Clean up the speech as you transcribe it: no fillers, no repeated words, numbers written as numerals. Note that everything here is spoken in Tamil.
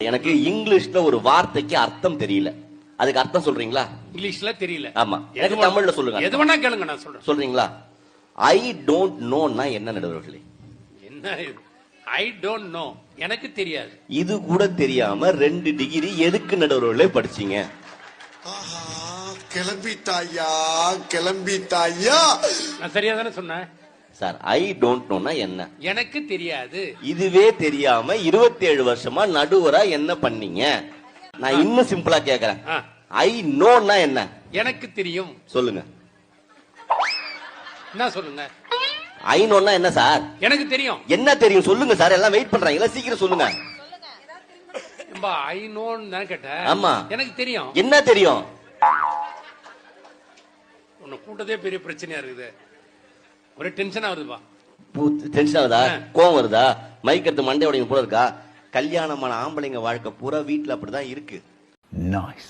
எனக்கு இங்கிலீஷ்ல ஒரு வார்த்தைக்கு அர்த்தம் தெரியல. அதுக்கு அர்த்தம் சொல்றீங்களா? இங்கிலீஷ்ல தெரியல. ஆமா, எனக்கு தமிழ்ல சொல்லுங்க. எது வேணா கேளுங்க, நான் சொல்றேன். சொல்றீங்களா? ஐ டோன்ட் நோன்னா என்ன நடுவர்களே? என்ன ஐ டோன்ட் நோ, எனக்கு தெரியாது. இது கூட தெரியாம 2 டிகிரி எதுக்கு நடுவர்களே படிச்சீங்க? கிளம்பிட்டாயா கிளம்பிட்டாயா. நான் சரியா தானே சொன்னேன் சார். ஐ டோன்ட் நோன்னா என்ன? எனக்கு தெரியாது. இதுவே தெரியாம 27 வருஷமா நடுவரா என்ன பண்ணீங்க? நான் இன்னும் சிம்பிளா கேக்குறேன். ஐ நோன்னா என்ன? எனக்கு தெரியும். சொல்லுங்க. என்ன சொல்லுங்க? ஐ நோன்னா என்ன சார்? எனக்கு தெரியும். என்ன தெரியும் சொல்லுங்க சார். எல்லாம் வெயிட் பண்றாங்க, சீக்கிரம் சொல்லுங்க. ஐ நோன்னு தான் கேட்டேன். ஆமா, எனக்கு தெரியும். என்ன தெரியும்? உன்னை கூட்டதே பெரிய பிரச்சனையா இருக்குது. ஒரு டென்ஷன் ஆகுதுப்பா. டென்ஷன் ஆகுதா? கோவம் வருதா? மைக் எடுத்து மண்டை உடைங்க போல இருக்கா? கல்யாணமான ஆம்பளைங்க வாழ்க்கை பூரா வீட்டுல அப்படிதான் இருக்கு. நைஸ்.